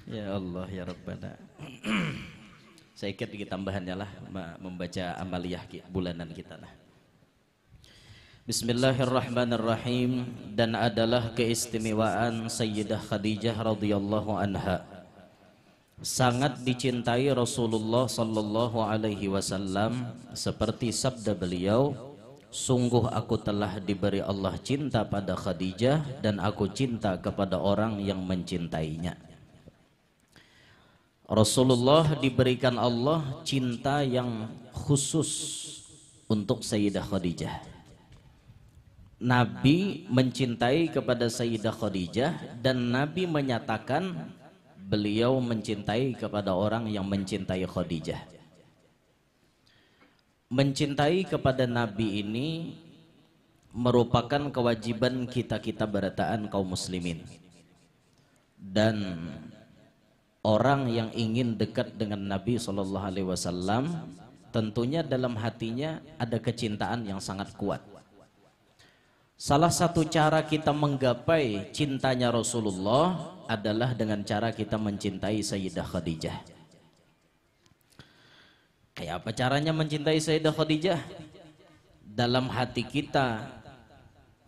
Ya Allah ya Rabbana. Saya kira dikit tambahannya lah membaca amaliyah bulanan kita lah. Bismillahirrahmanirrahim. Dan adalah keistimewaan Sayyidah Khadijah radhiyallahu anha, sangat dicintai Rasulullah sallallahu alaihi wasallam, seperti sabda beliau, sungguh aku telah diberi Allah cinta pada Khadijah dan aku cinta kepada orang yang mencintainya. Rasulullah diberikan Allah cinta yang khusus untuk Sayyidah Khadijah. Nabi mencintai kepada Sayyidah Khadijah dan Nabi menyatakan beliau mencintai kepada orang yang mencintai Khadijah. Mencintai kepada Nabi ini merupakan kewajiban kita berataan kaum muslimin. Dan orang yang ingin dekat dengan Nabi SAW tentunya dalam hatinya ada kecintaan yang sangat kuat. Salah satu cara kita menggapai cintanya Rasulullah adalah dengan cara kita mencintai Sayyidah Khadijah. Kayak apa caranya mencintai Sayyidah Khadijah? Dalam hati kita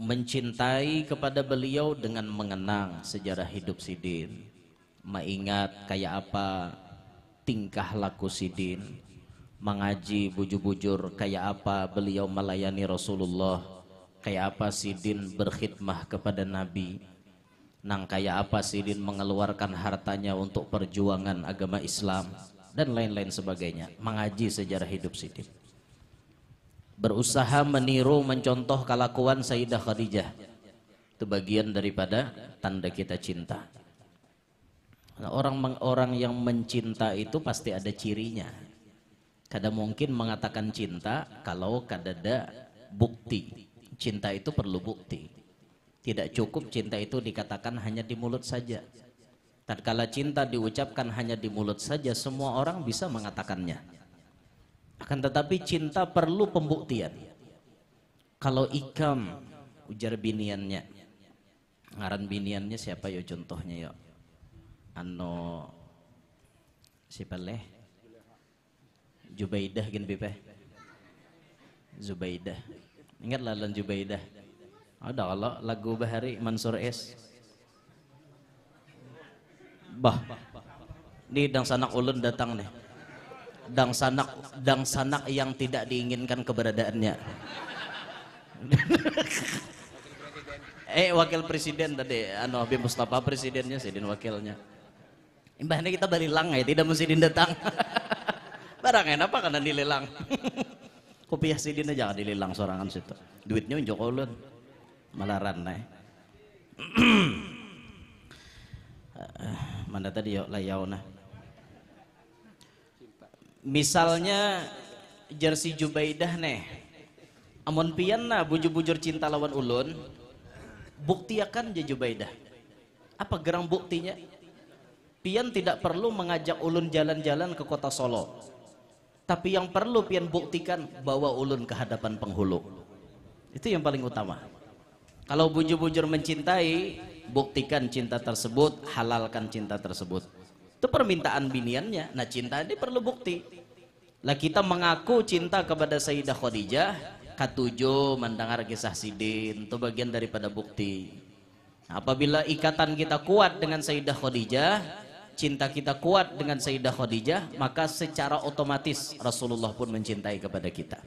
mencintai kepada beliau dengan mengenang sejarah hidup Sidin, mengingat kayak apa tingkah laku Sidin, mengaji bujur-bujur kayak apa beliau melayani Rasulullah, kayak apa Sidin berkhidmah kepada Nabi, nang kayak apa Sidin mengeluarkan hartanya untuk perjuangan agama Islam dan lain-lain sebagainya. Mengaji sejarah hidup Sidin, berusaha meniru mencontoh kelakuan Sayyidah Khadijah, itu bagian daripada tanda kita cinta. Nah, orang yang mencinta itu pasti ada cirinya. Kada mungkin mengatakan cinta kalau kada ada bukti. Cinta itu perlu bukti. Tidak cukup cinta itu dikatakan hanya di mulut saja. Tatkala cinta diucapkan hanya di mulut saja, semua orang bisa mengatakannya. Akan tetapi cinta perlu pembuktian. Kalau Ikam, ujar biniannya, ngaran biniannya siapa yo contohnya yo? Siapa leh? Jubaidah gin bipeh. Zubaidah. Ingat lalan Jubaidah. Ada kalau lagu Bahari Mansur S. Bah. Ini dang sanak ulun datang nih. Dang sanak yang tidak diinginkan keberadaannya. Wakil presiden tadi, Habib Mustafa presidennya, Sidin wakilnya. Imbahnya kita barilang ya, tidak mesti datang. Barangnya apa karena dilelang. Kopiah Sidin aja dilelang sorangan situ. Duitnya unjuk ulun. Malaran nah. Mana tadi yuk layau nah. Misalnya jersey Jubaidah nih. Amun pian nah bujur-bujur cinta lawan ulun, buktiakan je Jubaidah. Apa gerang buktinya? Pian tidak perlu mengajak ulun jalan-jalan ke kota Solo, tapi yang perlu pian buktikan bawa ulun ke hadapan penghulu. Itu yang paling utama. Kalau bujur-bujur mencintai, buktikan cinta tersebut, halalkan cinta tersebut. Itu permintaan biniannya. Nah, cinta ini perlu bukti. Lah kita mengaku cinta kepada Sayyidah Khadijah, katujuh mendengar kisah Sidin, itu bagian daripada bukti. Apabila ikatan kita kuat dengan Sayyidah Khadijah, cinta kita kuat dengan Sayyidah Khadijah, maka secara otomatis Rasulullah pun mencintai kepada kita.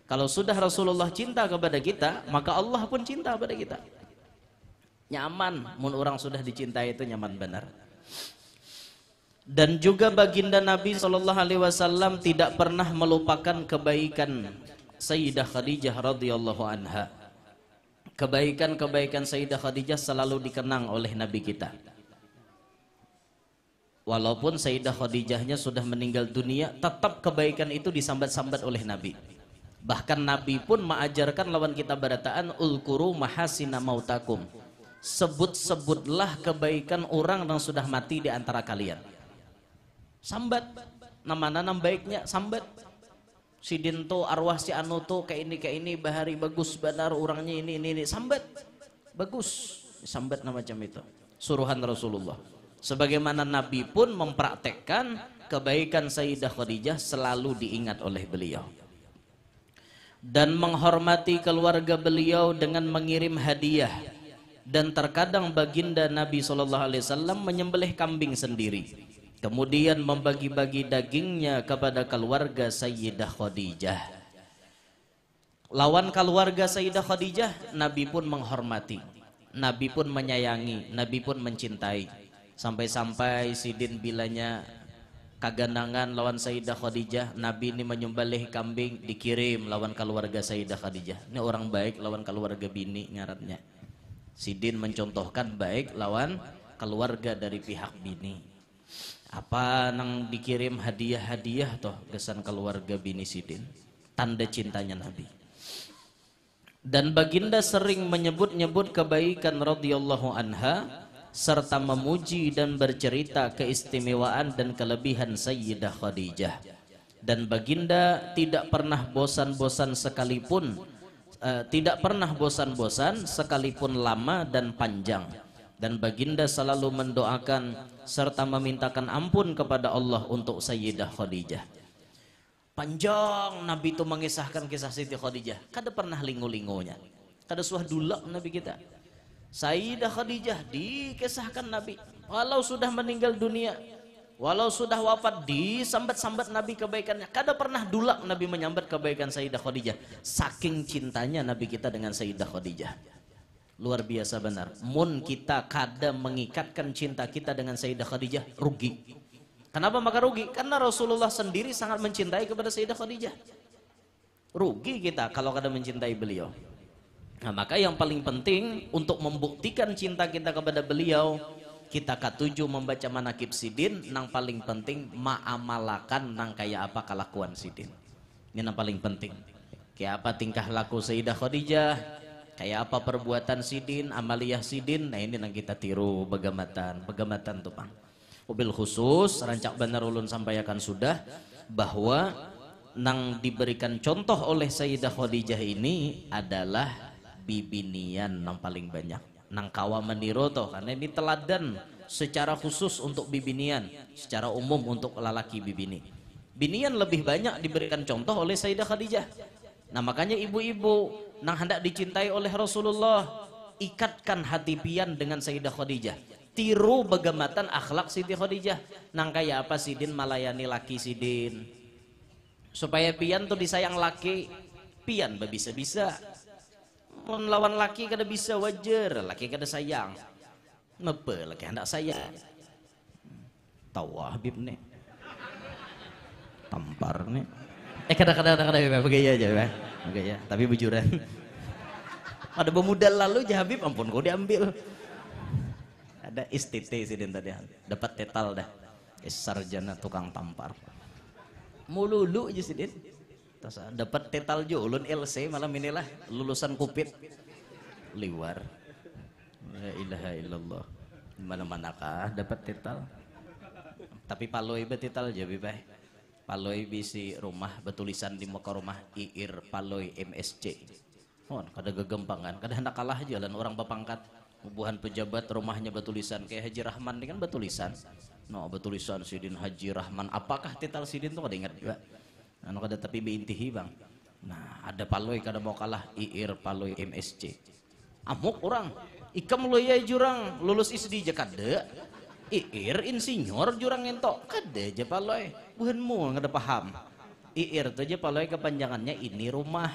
Kalau sudah Rasulullah cinta kepada kita, maka Allah pun cinta kepada kita. Nyaman, mun orang sudah dicintai itu nyaman benar. Dan juga baginda Nabi SAW tidak pernah melupakan kebaikan Sayyidah Khadijah radhiyallahu anha. Kebaikan-kebaikan Sayyidah Khadijah selalu dikenang oleh Nabi kita. Walaupun Sayyidah Khadijahnya sudah meninggal dunia, tetap kebaikan itu disambat-sambat oleh Nabi. Bahkan Nabi pun mengajarkan lawan kita berataan, ulkuru mahasina mautakum. Sebut-sebutlah kebaikan orang yang sudah mati di antara kalian. Sambat, nama-nama baiknya sambat. Sidin tuh arwah si anu tuh kayak ini Bahari bagus benar orangnya ini sambat. Bagus, sambat nama macam itu. suruhan Rasulullah. Sebagaimana Nabi pun mempraktekkan kebaikan Sayyidah Khadijah selalu diingat oleh beliau. Dan menghormati keluarga beliau dengan mengirim hadiah. Dan terkadang baginda Nabi SAW menyembelih kambing sendiri, kemudian membagi-bagi dagingnya kepada keluarga Sayyidah Khadijah. Lawan keluarga Sayyidah Khadijah, Nabi pun menghormati, Nabi pun menyayangi, Nabi pun mencintai. Sampai-sampai Sidin bilanya kagandangan lawan Sayyidah Khadijah, Nabi ini menyembelih kambing dikirim lawan keluarga Sayyidah Khadijah. Ini orang baik lawan keluarga bini ngarannya. Sidin mencontohkan baik lawan keluarga dari pihak bini. Apa nang dikirim hadiah-hadiah toh kesan keluarga bini Sidin, tanda cintanya Nabi. Dan baginda sering menyebut-nyebut kebaikan radhiyallahu anha serta memuji dan bercerita keistimewaan dan kelebihan Sayyidah Khadijah. Dan baginda tidak pernah bosan-bosan sekalipun, tidak pernah bosan-bosan sekalipun lama dan panjang. Dan baginda selalu mendoakan serta memintakan ampun kepada Allah untuk Sayyidah Khadijah. Panjang Nabi itu mengisahkan kisah Siti Khadijah, kada pernah lingu-lingunya, kada suah dulak Nabi kita. Sayyidah Khadijah dikisahkan Nabi, walau sudah meninggal dunia, walau sudah wafat, disambat-sambat Nabi kebaikannya. Kada pernah dulak Nabi menyambat kebaikan Sayyidah Khadijah. Saking cintanya Nabi kita dengan Sayyidah Khadijah, luar biasa benar. Mun kita kada mengikatkan cinta kita dengan Sayyidah Khadijah, rugi. Kenapa maka rugi? Karena Rasulullah sendiri sangat mencintai kepada Sayyidah Khadijah. Rugi kita kalau kada mencintai beliau. Nah, maka yang paling penting untuk membuktikan cinta kita kepada beliau, kita katuju membaca manakib Sidin. Nang paling penting ma'amalakan nang kayak apa kelakuan Sidin. Ini yang paling penting. Kayak apa tingkah laku Sayyidah Khadijah, kayak apa perbuatan Sidin, amaliyah Sidin. Nah ini nang kita tiru begamatan tuh Bang. Mobil khusus rancak benar ulun sampaikan sudah bahwa nang diberikan contoh oleh Sayyidah Khadijah ini adalah bibinian nang paling banyak, nang kawa meniru toh, karena ini teladan secara khusus untuk bibinian, secara umum untuk lelaki bibini. Binian lebih banyak diberikan contoh oleh Sayyidah Khadijah. Nah makanya ibu-ibu nang hendak dicintai oleh Rasulullah, ikatkan hati pian dengan Sayyidah Khadijah. Tiru begamatan akhlak Siti Khadijah. Nang kayak apa Sidin melayani laki Sidin, supaya pian tuh disayang laki, pian bisa-bisa. Lawan laki kada bisa wajar, laki kada sayang. Ngapa laki hendak sayang? Tahu Habib nih. Tampar nih. Kada begaya aja, begaya. Tapi bujuran. Ada pemudal lalu aja Habib, ampun kau diambil. Ada istite Sidin tadi, dapat tetal dah. Sarjana tukang tampar. Mululu aja Sidin. Dapat tetal jo ulun LC malam inilah lulusan Kupit liwar. La ilaha illallah. Mana-mana kah dapat tetal. Tapi paloi betetal aja bibay. Paloi bisi rumah betulisan di muka rumah IIR Paloi MSC. Oh, kada gegempangan, kada hendak kalah jalan orang bapangkat. Hubungan pejabat rumahnya betulisan kayak Haji Rahman ini kan betulisan. No, betulisan Sidin Haji Rahman. Apakah tetal Sidin tuh kada ingat juga. Anu kada tapi beintihi Bang. Nah, ada paloi kada mau kalah IIR Paloi MSC. Amuk orang. Ikam loya jurang lulus SD aja kada. IIR insinyur jurang entok kada aja paloi. Buhanmu ngada paham. IIR tuh aja paloi kepanjangannya ini rumah.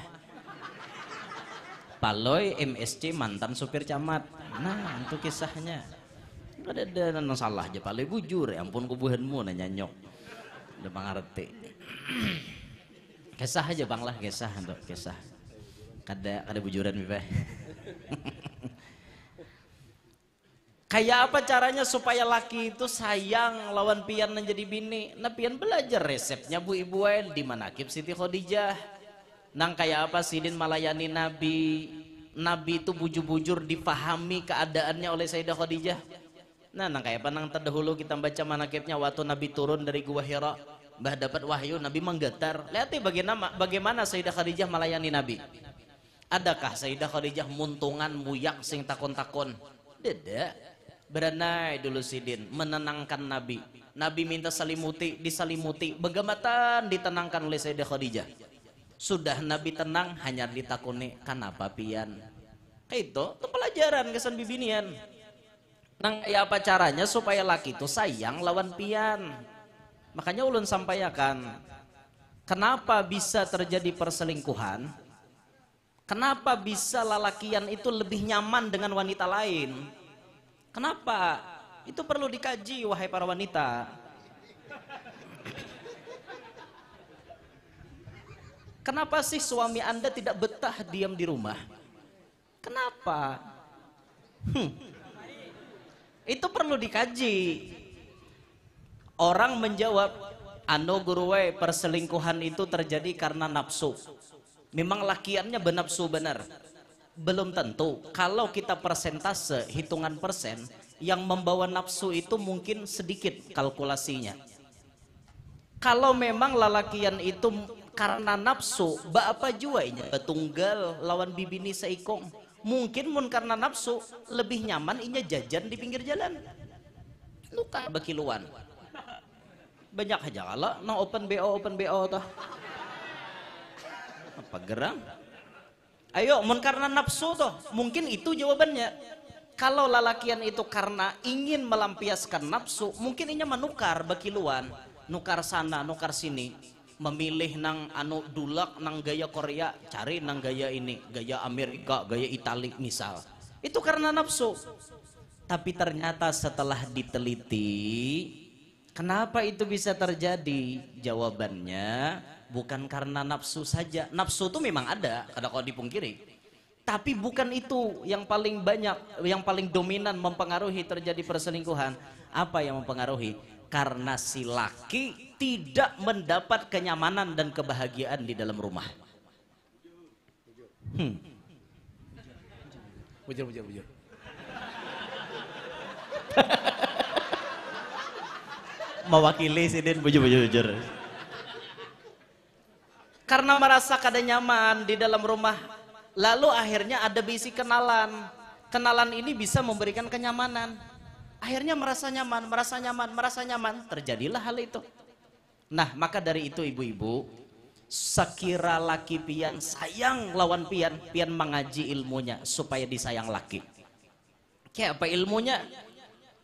Paloi MSC mantan supir camat. Nah, itu kisahnya. Kada ada nang salah aja paloi bujur. Ya ampun kubuhanmu nanya nyok. Udah mengerti. Kisah aja Bang lah, kisah untuk kisah. Kada bujuran bibay. Kayak apa caranya supaya laki itu sayang lawan pian menjadi bini? Nah pian belajar resepnya bu ibuan di manakib Siti Khadijah. Nang kayak apa Sidin melayani Nabi. Nabi itu bujur-bujur dipahami keadaannya oleh Sayyidah Khadijah. Nah nang kayak apa nang terdahulu kita baca manakibnya waktu Nabi turun dari Gua Hira. Mbah dapat wahyu Nabi menggetar. Lihat bagaimana Sayyidah Khadijah melayani Nabi. Adakah Sayyidah Khadijah muntungan muyak sing takon-takon? Deda. Beranai dulu Sidin menenangkan Nabi. Nabi minta salimuti, disalimuti, begamatan ditenangkan oleh Sayyidah Khadijah. Sudah Nabi tenang, hanya ditakuni kenapa pian. Itu pelajaran kesan bibinian. Nang ya apa caranya supaya laki itu sayang lawan pian. Makanya ulun sampaikan, kenapa bisa terjadi perselingkuhan? Kenapa bisa lalakian itu lebih nyaman dengan wanita lain? Kenapa? Itu perlu dikaji wahai para wanita. Kenapa sih suami Anda tidak betah diam di rumah? Kenapa? Itu perlu dikaji. Orang menjawab, anu guruwe perselingkuhan itu terjadi karena nafsu. Memang lakiannya benafsu benar. Belum tentu. Kalau kita persentase, hitungan persen, yang membawa nafsu itu mungkin sedikit kalkulasinya. Kalau memang lalakian itu karena nafsu, apa juainya? Betunggal lawan bibini seikong. Mungkin mun karena nafsu, lebih nyaman inya jajan di pinggir jalan. Luka bekiluan. Banyak aja kalau no open BO toh. Apa gerang? Ayo, mun karena nafsu toh, mungkin itu jawabannya. Kalau lalakian itu karena ingin melampiaskan nafsu, mungkin inya menukar bekiluan, nukar sana, nukar sini, memilih nang anu dulak nang gaya Korea, cari nang gaya ini, gaya Amerika, gaya Itali misal. Itu karena nafsu. Tapi ternyata setelah diteliti, kenapa itu bisa terjadi? Jawabannya bukan karena nafsu saja. Nafsu itu memang ada, kada kau dipungkiri. Tapi bukan itu yang paling banyak, yang paling dominan mempengaruhi terjadi perselingkuhan. Apa yang mempengaruhi? Karena si laki tidak mendapat kenyamanan dan kebahagiaan di dalam rumah. Bujur. Mewakili Sidin bujur. Karena merasa kada nyaman di dalam rumah, lalu akhirnya ada bisi kenalan. Kenalan ini bisa memberikan kenyamanan. Akhirnya merasa nyaman, terjadilah hal itu. Nah, maka dari itu ibu-ibu, sekira laki pian sayang lawan pian, pian mengaji ilmunya supaya disayang laki. Kayak apa ilmunya?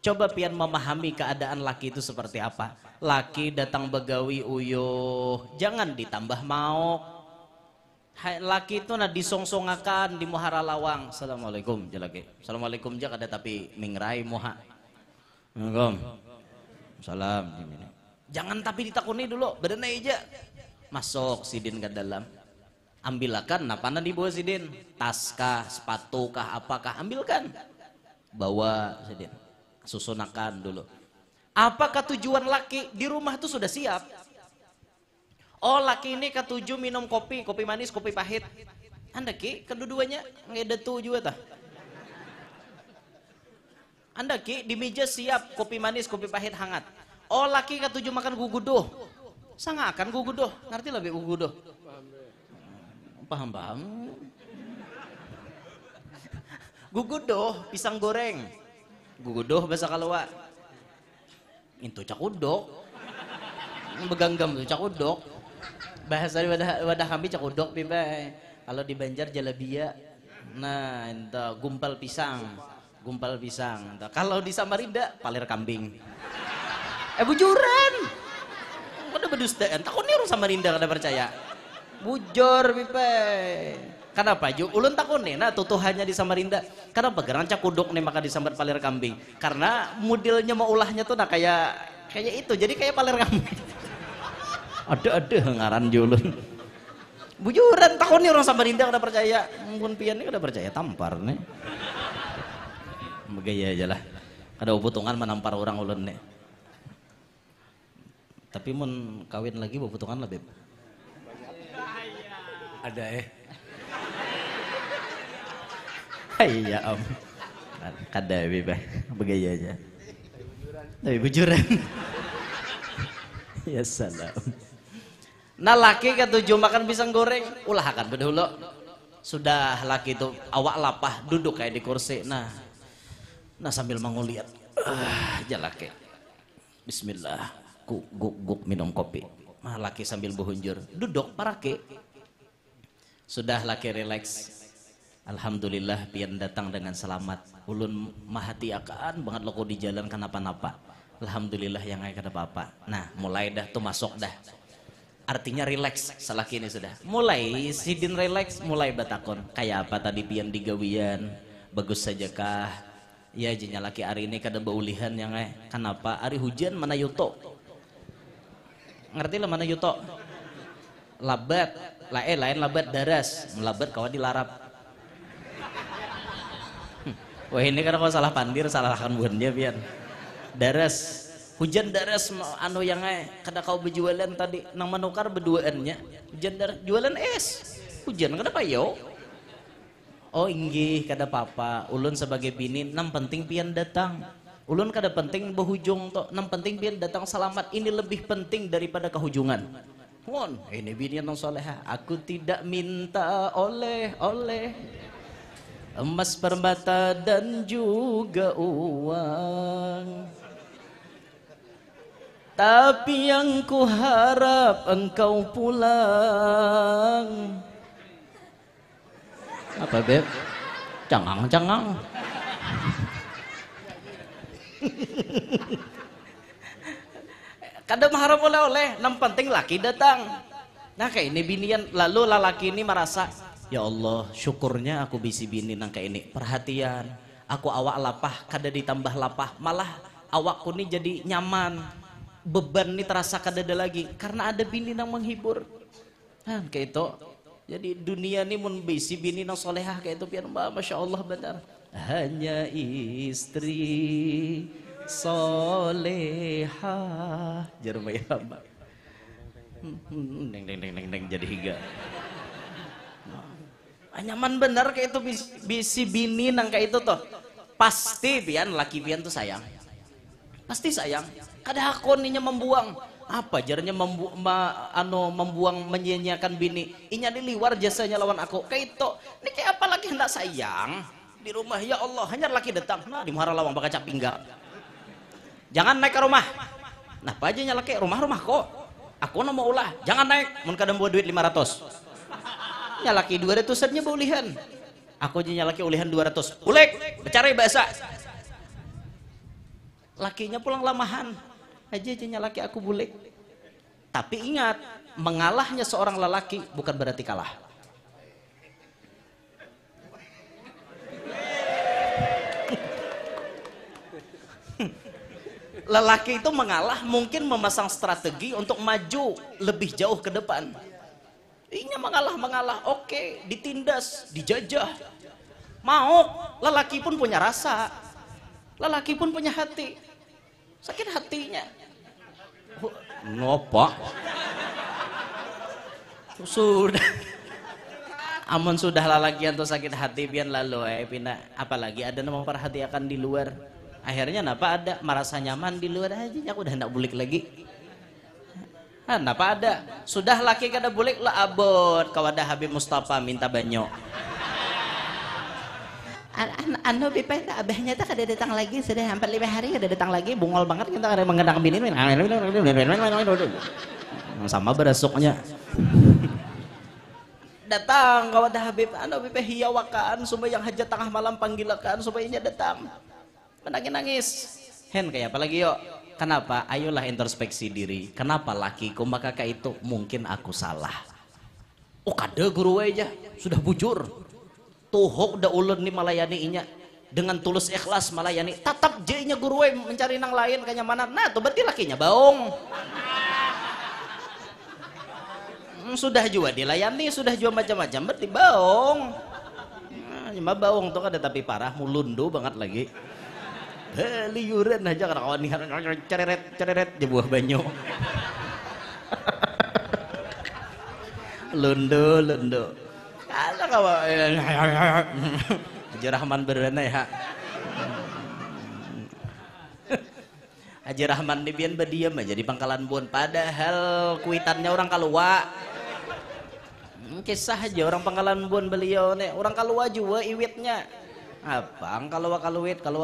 Coba pian memahami keadaan laki itu seperti apa. Laki datang begawi uyuh, jangan ditambah mau. Laki itu na disongsongakan di muhara lawang. Assalamualaikum jalaki. Assalamualaikum jak ada tapi mingrai muha. Assalamualaikum. Salam. Jangan tapi ditakuni dulu, berenai aja. Masuk Sidin ke dalam. Ambilkan napana di bawah Sidin. Taskah, sepatukah, apakah ambilkan. Bawa Sidin. Susunakan dulu. Apakah tujuan laki di rumah itu sudah siap? Oh, laki ini ketujuh minum kopi manis, kopi pahit. Anda ki kedua-duanya ngeda juga tah. Anda ki di meja siap kopi manis, kopi pahit hangat. Oh, laki ketujuh makan gugudoh. Sangakan gugudoh, ngerti lah gugudoh? Paham. Gugudoh, pisang goreng. Gugudoh bahasa Kalawa. Itu cakudok. Beganggam tuh cakudok. Bahasa di wadah kami cakudok bibay. Kalau di Banjar jalabia. Nah, itu gumpal pisang. Kalau di Samarinda palir kambing. Bujuran. Kada bedustaan. Takut nih orang Samarinda kada percaya. Bujur bibay. Kenapa? Ulun takun nih, nah tutuhannya di Samarinda. Kenapa? Gerang cakudok nih maka disambar palir kambing. Karena modelnya mau ulahnya tuh nah kayak itu. Jadi kayak palir kambing. Ada ngaran julun. Bujuran takun nih orang Samarinda kada percaya. Mungkin pian nih kada percaya tampar nih. Begaya aja lah. Kada uputungan menampar orang ulun nih. Tapi mun kawin lagi uputungan lah beb. Ada Iya om. Kada bebas, begaya aja. Tapi bujuran. Ya salam. Nah laki ketujuh makan pisang goreng, ulah akan berdahulu. Sudah laki itu awak lapah duduk kayak di kursi. Nah Nah sambil menguliat, jalake. Bismillah, guk minum kopi. Mah laki sambil berhunjur, duduk parake. Sudah laki relax. Alhamdulillah pian datang dengan selamat. Ulun mahati akan banget loko di jalan kenapa-napa. Alhamdulillah yang ada apa-apa. Nah mulai dah tuh masuk dah. Artinya relax selaki ini sudah. Mulai sidin relax, mulai batakon. Kayak apa tadi pian digawian? Bagus saja kah? Ya jinya laki hari ini kada baulihan yang kenapa? Hari hujan mana yuto? Ngerti lah mana yuto? Labat, lain labat daras, melabat kawan dilarap. Wah ini kan kalau salah pandir, salahkan buahnya pian. Daras, hujan daras anu yang kada kau berjualan tadi nang menukar berduaannya. Hujan daras jualan es. Hujan kenapa yo? Oh inggih kada apa-apa. Ulun sebagai bini nam penting pian datang. Ulun kada penting berhujung to, nam penting pian datang selamat. Ini lebih penting daripada kehujungan. Won, ini bini yang soleha. Aku tidak minta oleh-oleh emas permata dan juga uang. Tapi yang ku harap engkau pulang. Apa beb? Cangang. Kadang mengharap oleh-oleh, nam penting laki datang. Nah kayak ini binian, lalu lalaki ini merasa, ya Allah syukurnya aku bisi bini nang kayak ini. Perhatian, aku awak lapah, kada ditambah lapah, malah awakku ini jadi nyaman. Beban ini terasa kada ada lagi, karena ada bini nang menghibur. Nah kayak itu, jadi dunia ini mun bisi bini nang solehah kayak itu, pian masya Allah benar. Hanya istri solehah jarumaya hamba deng jadi higa nyaman bener kayak itu bisi bini nang kayak itu tuh pasti pian laki pian tuh sayang, pasti sayang. Kada hakoninya membuang apa jarnya membuang menyia-nyiakan bini inya di luar jasanya lawan aku kayak itu ini kayak apa lagi hendak sayang di rumah. Ya Allah hanya laki datang nah di muara lawang bakal cap pinggang. Jangan naik ke rumah. Nah apa aja nyalake rumah kok. Aku mau ulah. Jangan naik. Mun kadang buat duit 500. Nyalaki 200 nya baulihan. Aku aja nyalaki ulihan 200. Ulek, bercari bahasa. Lakinya pulang lamahan. Aja nyalaki aku bulek. Tapi ingat, mengalahnya seorang lelaki bukan berarti kalah. Lelaki itu mengalah mungkin memasang strategi untuk maju lebih jauh ke depan. Ini mengalah, oke, ditindas, dijajah. Mau, lelaki pun punya rasa. Lelaki pun punya hati. Sakit hatinya. Ngopo? Sudah. Amun sudah lelaki yang sakit hati pian lalu pina apalagi ada nama perhatikan di luar. Akhirnya napa ada merasa nyaman di luar aja aku udah hendak bulik lagi. Napa ada sudah laki kada bulik lah abot kawada Habib Mustafa minta banyo. Anu bipet abahnya tak kada datang lagi sudah hampir 5 hari kada datang lagi bungol banget kita kada mengenang bini sama berasuknya. Datang kawada Habib anu bipet hiyawakan supaya yang hajat tengah malam panggilakan supaya nya datang. Menangis hen kayak apa lagi yuk kenapa ayolah introspeksi diri kenapa lakiku maka kayak itu mungkin aku salah. Oh kada guru aja sudah bujur tuhuk da ulun nih malayani inya dengan tulus ikhlas malayani tatap jainya guru mencari nang lain kenyamanan nah tuh berarti lakinya baung. Sudah juga dilayani sudah juga macam-macam berarti baung. Nah, baung tuh kada tapi parah mulundu banget lagi. Liuran aja karena kawan cereret jebuah banyu. Londo. Ada kawan. Haji Rahman berana ya. Haji Rahman di bian berdiam aja di Pangkalan Bun padahal kuitannya orang Kalua. Kisah aja orang Pangkalan Bun beliau nih orang Kalua juga iwitnya. Apang kalau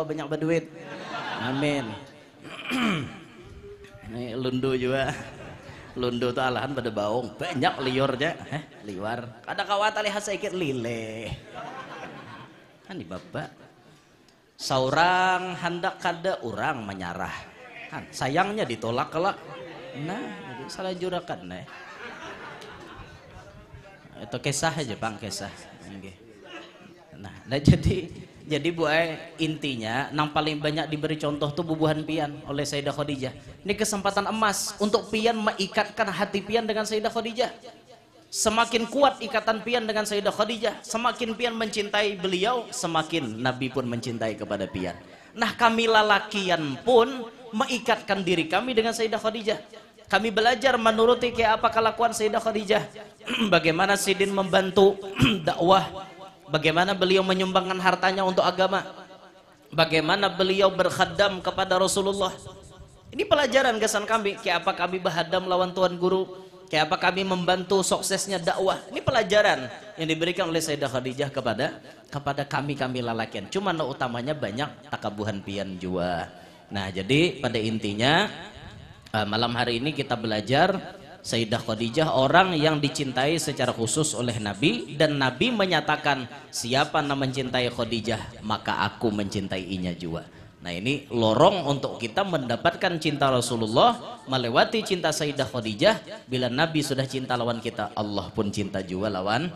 banyak berduit. Amin. Ini lundu juga. Lundu tuh alahan pada baung. Banyak liurnya. Liwar. Kada kawat lihat sedikit lile. Kan di bapak. Saurang hendak kada urang menyarah. Kan sayangnya ditolak kelak. Nah, jadi salah jurakan nih. Itu kisah aja Bang, kisah. Nah jadi Bu intinya nang paling banyak diberi contoh tuh bubuhan pian oleh Sayyidah Khadijah. Ini kesempatan emas untuk pian mengikatkan hati pian dengan Sayyidah Khadijah. Semakin kuat ikatan pian dengan Sayyidah Khadijah, semakin pian mencintai beliau, semakin Nabi pun mencintai kepada pian. Nah kami lalakian pun mengikatkan diri kami dengan Sayyidah Khadijah. Kami belajar menuruti kayak apa kelakuan Sayyidah Khadijah. Bagaimana Sidin membantu dakwah, bagaimana beliau menyumbangkan hartanya untuk agama, bagaimana beliau berkhadam kepada Rasulullah. Ini pelajaran kesan kami, kayak apa kami berhadam lawan Tuan Guru, kayak apa kami membantu suksesnya dakwah. Ini pelajaran yang diberikan oleh Sayyidah Khadijah kepada kami lalakian. Cuma no utamanya banyak takabuhan pian jua. Nah jadi pada intinya malam hari ini kita belajar Sayyidah Khadijah orang yang dicintai secara khusus oleh Nabi, dan Nabi menyatakan siapa yang mencintai Khadijah maka aku mencintainya juga. Nah ini lorong untuk kita mendapatkan cinta Rasulullah melewati cinta Sayyidah Khadijah. Bila Nabi sudah cinta lawan kita, Allah pun cinta juga lawan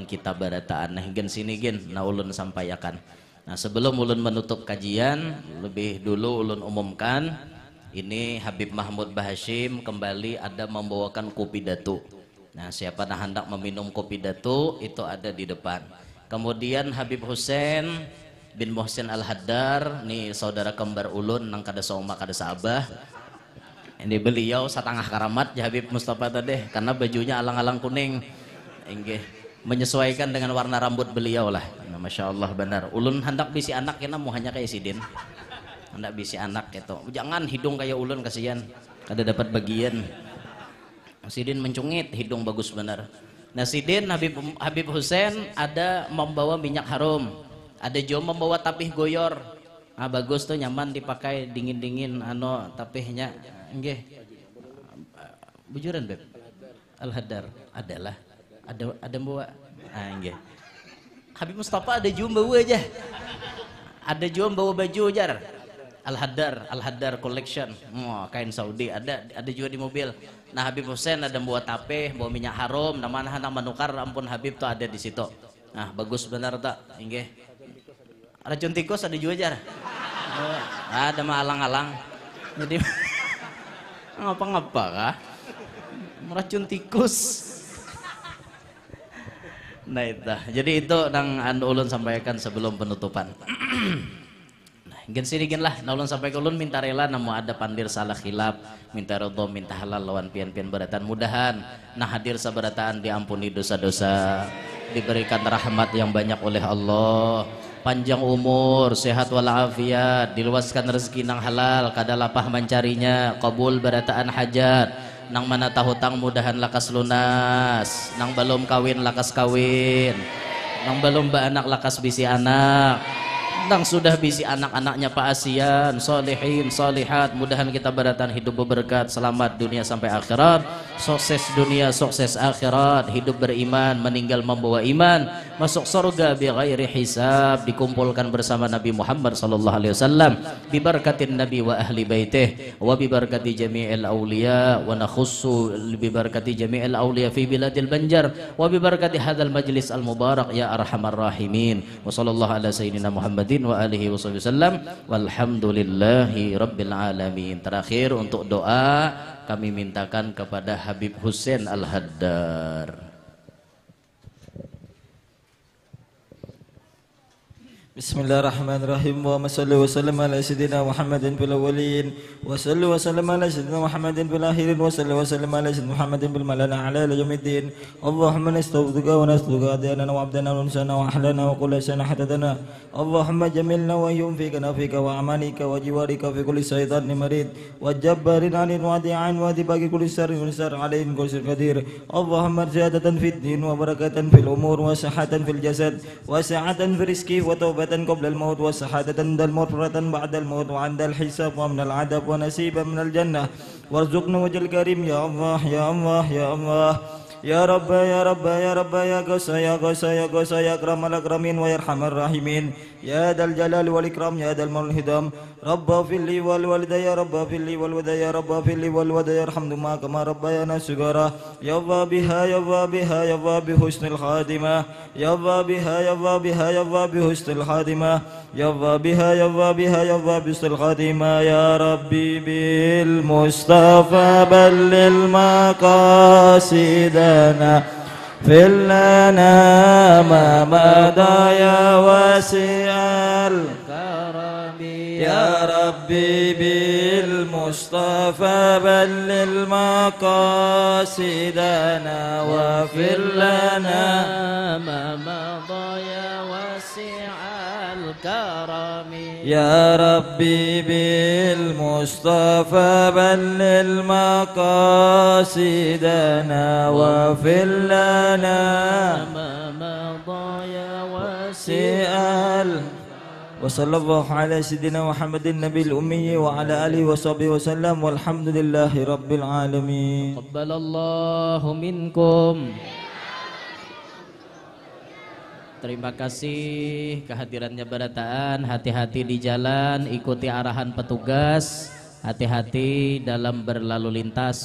kita barataan. Nah gen sini gen nah ulun sampaikan. Nah sebelum ulun menutup kajian, lebih dulu ulun umumkan ini Habib Mahmud Bahashim kembali ada membawakan kopi datu. Nah siapa yang hendak meminum kopi datu itu ada di depan. Kemudian Habib Hussein bin Muhsin Al-Haddar, nih saudara kembar ulun nang kada sauma kada saabah. Ini beliau satangah karamat ya Habib Mustafa tadi karena bajunya alang-alang kuning. Inggih menyesuaikan dengan warna rambut beliau lah. Nah, Masya Allah benar. Ulun hendak bisi anak kena mau hanya kayak Sidin. Hendak bisi anak gitu. Jangan hidung kayak ulun kasihan. Kada dapat bagian. Sidin mencungit hidung bagus benar. Nah Sidin Habib Hussein ada membawa minyak harum. Ada juga membawa tapih goyor. Ah bagus tuh nyaman dipakai dingin-dingin tapihnya. Nggih. Bujuran Beb. Al-Haddar adalah ada bawa. Ah nggih. Habib Mustafa ada juga bawa aja. Ada juga bawa baju jar. Al-Haddar collection. Kain Saudi ada juga di mobil. Nah Habib Hussein ada bawa tapih, bawa minyak harum, nama menukar ampun Habib tuh ada di situ. Nah bagus benar tak? Nggih. Racun tikus ada juga jar. Ada mah alang-alang. Jadi ngapa-ngapa kah? Racun tikus. Nah itu. Jadi itu yang ulun sampaikan sebelum penutupan. Nah, gen sini gen lah. Ulun sampai ulun minta rela namu ada pandir salah khilaf, minta ridho, minta halal lawan pian-pian beratan. Mudahan nah hadir sabarataan diampuni dosa-dosa, diberikan rahmat yang banyak oleh Allah. Panjang umur, sehat walafiat, diluaskan rezeki nang halal, kada lapah mencarinya, kabul barataan hajat, nang mana tahu tang mudahan lakas lunas, nang belum kawin lakas kawin, nang belum baanak lakas bisi anak, nang sudah bisi anak-anaknya Pak Asian, solehin, solehat, mudahan kita baratan hidup berberkat, selamat dunia sampai akhirat, sukses dunia, sukses akhirat, hidup beriman, meninggal membawa iman, masuk surga bi ghairi hisab, dikumpulkan bersama Nabi Muhammad sallallahu alaihi wasallam, bi barakatin Nabi wa ahli baitih, wa bi barakati jami'il awliya, wa nakhussu bi barakati jami'il awliya fi biladil Banjar, wa bi barakati hadzal majlis al mubarak ya arhamar rahimin. Wa sallallahu ala sayyidina Muhammadin wa alihi wasallam, walhamdulillahi rabbil alamin. Terakhir untuk doa kami mintakan kepada Habib Hussein Al-Haddar. Bismillahirrahmanirrahim. Wa sallallahu wa sallam ala sayyidina Muhammadin fil awwalin wa sallallahu wa sallam ala sayyidina Muhammadin fil akhirin wa sallallahu wa sallam ala sayyidina Muhammadin bil malana ala yaumiddin. Allahumma nastaghfiruka wa nastaghfiruka adana wa abdana wa nursana wa ahlana wa qullana hatadana. Allahumma jamilna wa yunfikana fika wa amanika wa jiwarika fi kulli shaytanin marid wa jabbarin anil wadi'an wa dibagi kulli sharrin wa sar alaihim kulli qadir. Allahumma ziyadatan fid din wa barakatan fil umur wa sihhatan fil jasad wa sa'atan fil rizqi wa tawbatan وعاقبة قبل الموت وسعادة عند الموت فرة بعد الموت وعند الحساب ومن العذاب ونسيبا من الجنة وارزقنا وجه الكريم يا الله يا الله يا الله يا رب يا رب يا رب يا غوث يا غوث يا غوث يا أكرم الأكرمين ويرحم الراحمين يا ذا الجلال والإكرام يا ذا المولى الهدام رب اغفر لي والوالدي يا رب اغفر لي والوالدي يا رب اغفر لي والوالدي يرحمهما كما ربيانا صغارا يا الله بها يا الله بها يا الله بحسن الخاتمة يا الله بها يا الله بها يا الله بحسن الخاتمة يا الله بها يا الله بها يا الله بحسن الخاتمة يا ربي بالمصطفى بلغ مقاصدنا في لنا ما مضى يا واسع الكرم يا ربي بالمصطفى بلغ مقاصدنا واغفر لنا ما مضى يا واسع الكرم يا ربي بالمصطفى بلغ مقاصدنا واغفر لنا ما مضى يا واسع وصلى الله على سيدنا محمد النبي الأمي وعلى آله وصحبه وسلم والحمد لله رب العالمين. تقبل الله منكم. Terima kasih kehadirannya barataan. Hati-hati di jalan, ikuti arahan petugas, hati-hati dalam berlalu lintas.